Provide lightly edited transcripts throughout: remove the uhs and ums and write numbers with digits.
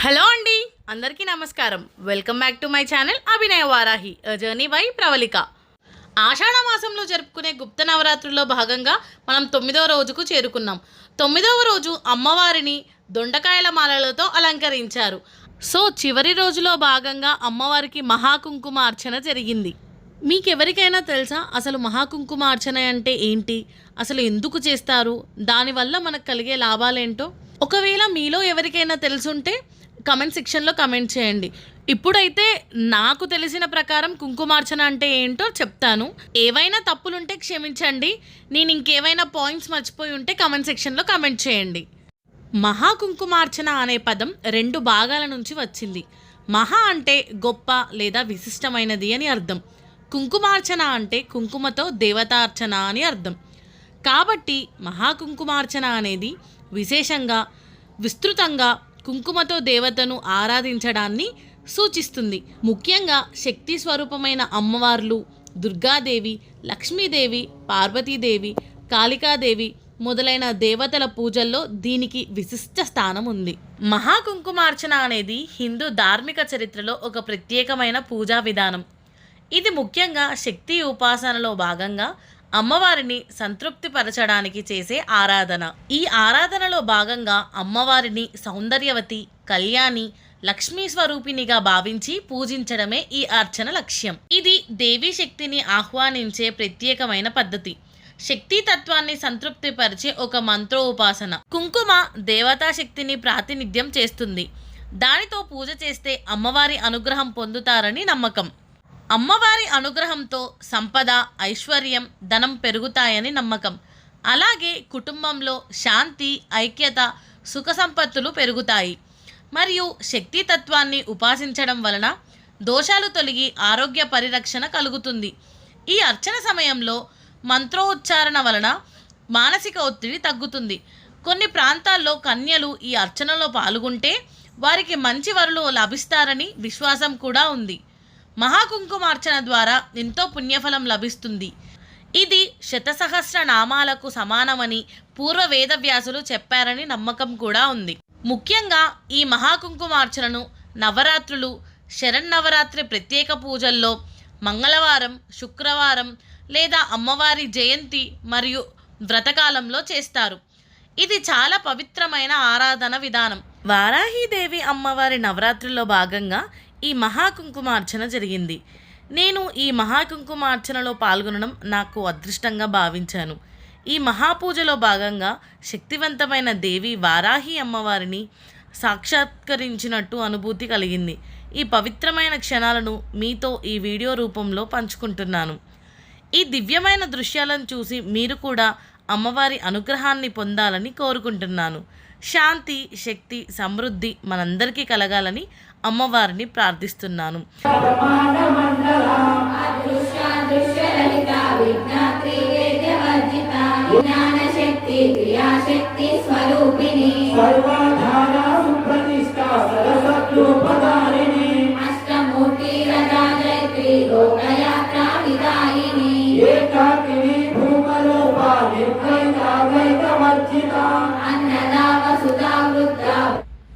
Hello అండి, అందరికీ నమస్కారం. Welcome back to my channel Abhinaya Varahi journey by Pravalika. ఆషాఢ మాసంలో జరుపుకునే గుప్త నవరాత్రుల్లో భాగంగా మనం 9వ రోజుకు చేరుకున్నాం. 9వ రోజు అమ్మవారిని దొండకాయల మాలలతో అలంకరించారు. సో చివరి రోజులో భాగంగా అమ్మవారికి మహాకుంకుమ అర్చన జరిగింది. మీకెవరికైనా తెలుసా అసలు మహాకుంకుమ అర్చన అంటే ఏంటి, అసలు ఎందుకు చేస్తారు, దానివల్ల మనకు కలిగే లాభాలేంటో? ఒకవేళ మీలో ఎవరికైనా తెలుసుంటే కమెంట్ సెక్షన్లో కమెంట్ చేయండి. ఇప్పుడైతే నాకు తెలిసిన ప్రకారం కుంకుమార్చన అంటే ఏంటో చెప్తాను. ఏవైనా తప్పులుంటే క్షమించండి. నేను ఇంకేవైనా పాయింట్స్ మర్చిపోయి ఉంటే కమెంట్ సెక్షన్లో కమెంట్ చేయండి. మహాకుంకుమార్చన అనే పదం 2 భాగాల నుంచి వచ్చింది. మహా అంటే గొప్ప లేదా విశిష్టమైనది అని అర్థం. కుంకుమార్చన అంటే కుంకుమతో దేవతార్చన అని అర్థం. కాబట్టి మహాకుంకుమార్చన అనేది విశేషంగా విస్తృతంగా కుంకుమతో దేవతను ఆరాధించడాన్ని సూచిస్తుంది. ముఖ్యంగా శక్తి స్వరూపమైన అమ్మవార్లు దుర్గాదేవి, లక్ష్మీదేవి, పార్వతీదేవి, కాళికాదేవి మొదలైన దేవతల పూజల్లో దీనికి విశిష్ట స్థానం ఉంది. మహాకుంకుమార్చన అనేది హిందూ ధార్మిక చరిత్రలో ఒక ప్రత్యేకమైన పూజా విధానం. ఇది ముఖ్యంగా శక్తి ఉపాసనలో భాగంగా అమ్మవారిని సంతృప్తిపరచడానికి చేసే ఆరాధన. ఈ ఆరాధనలో భాగంగా అమ్మవారిని సౌందర్యవతి, కళ్యాణి, లక్ష్మీ స్వరూపినిగా భావించి పూజించడమే ఈ అర్చన లక్ష్యం. ఇది దేవీ శక్తిని ఆహ్వానించే ప్రత్యేకమైన పద్ధతి. శక్తి తత్వాన్ని సంతృప్తిపరిచే ఒక మంత్రోపాసన. కుంకుమ దేవతా శక్తిని ప్రాతినిధ్యం చేస్తుంది. దానితో పూజ చేస్తే అమ్మవారి అనుగ్రహం పొందుతారని నమ్మకం. అమ్మవారి అనుగ్రహంతో సంపద, ఐశ్వర్యం, ధనం పెరుగుతాయని నమ్మకం. అలాగే కుటుంబంలో శాంతి, ఐక్యత, సుఖ సంపత్తులు పెరుగుతాయి. మరియు శక్తి తత్వాన్ని ఉపాసించడం వలన దోషాలు తొలగి ఆరోగ్య పరిరక్షణ కలుగుతుంది. ఈ అర్చన సమయంలో మంత్రోచ్చారణ వలన మానసిక ఒత్తిడి తగ్గుతుంది. కొన్ని ప్రాంతాల్లో కన్యలు ఈ అర్చనలో పాల్గొంటే వారికి మంచి వరులు లభిస్తారని విశ్వాసం కూడా ఉంది. మహాకుంకుమార్చన ద్వారా ఎంతో పుణ్యఫలం లభిస్తుంది. ఇది శతసహస్ర నామాలకు సమానమని పూర్వ వేదవ్యాసులు చెప్పారని నమ్మకం కూడా ఉంది. ముఖ్యంగా ఈ మహాకుంకుమార్చనను నవరాత్రులు, శరన్నవరాత్రి ప్రత్యేక పూజల్లో, మంగళవారం, శుక్రవారం లేదా అమ్మవారి జయంతి మరియు వ్రతకాలంలో చేస్తారు. ఇది చాలా పవిత్రమైన ఆరాధన విధానం. వారాహీదేవి అమ్మవారి నవరాత్రుల్లో భాగంగా ఈ మహాకుంకుమార్చన జరిగింది. నేను ఈ మహాకుంకుమార్చనలో పాల్గొనడం నాకు అదృష్టంగా భావించాను. ఈ మహాపూజలో భాగంగా శక్తివంతమైన దేవి వారాహి అమ్మవారిని సాక్షాత్కరించినట్టు అనుభూతి కలిగింది. ఈ పవిత్రమైన క్షణాలను మీతో ఈ వీడియో రూపంలో పంచుకుంటున్నాను. ఈ దివ్యమైన దృశ్యాలను చూసి మీరు కూడా అమ్మవారి అనుగ్రహాన్ని పొందాలని కోరుకుంటున్నాను. శాంతి, శక్తి, సమృద్ధి మనందరికీ కలగాలని అమ్మవారిని ప్రార్థిస్తున్నాను.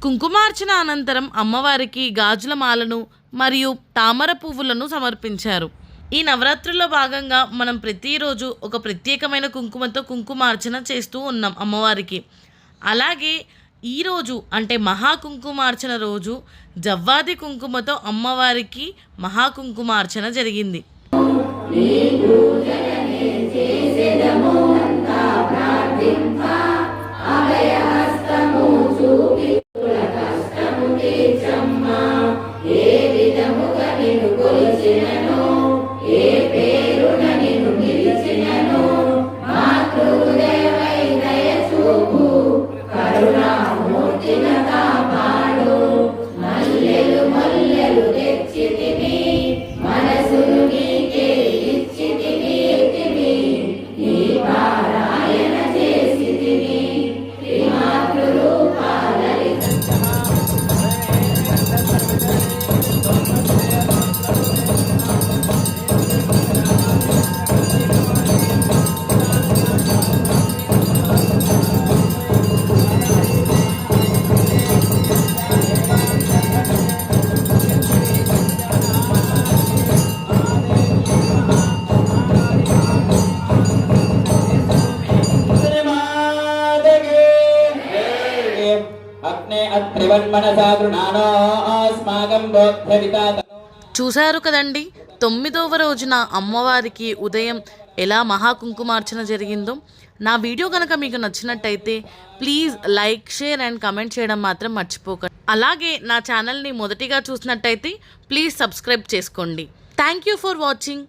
కుంకుమార్చన అనంతరం అమ్మవారికి గాజుల మాలను మరియు తామర పువ్వులను సమర్పించారు. ఈ నవరాత్రుల్లో భాగంగా మనం ప్రతిరోజు ఒక ప్రత్యేకమైన కుంకుమతో కుంకుమార్చన చేస్తూ ఉన్నాం అమ్మవారికి. అలాగే ఈరోజు అంటే మహాకుంకుమార్చన రోజు జవ్వాది కుంకుమతో అమ్మవారికి మహాకుంకుమార్చన జరిగింది. చూశారు కదండి, 9వ రోజున అమ్మవారికి ఉదయం ఎలా మహాకుంకుమార్చన జరిగిందో. నా వీడియో కనుక మీకు నచ్చినట్టయితే please like, share and comment చేయడం మాత్రం మర్చిపోకండి. అలాగే నా ఛానల్ని మొదటిగా చూసినట్టయితే ప్లీజ్ సబ్స్క్రైబ్ చేసుకోండి. Thank you for watching.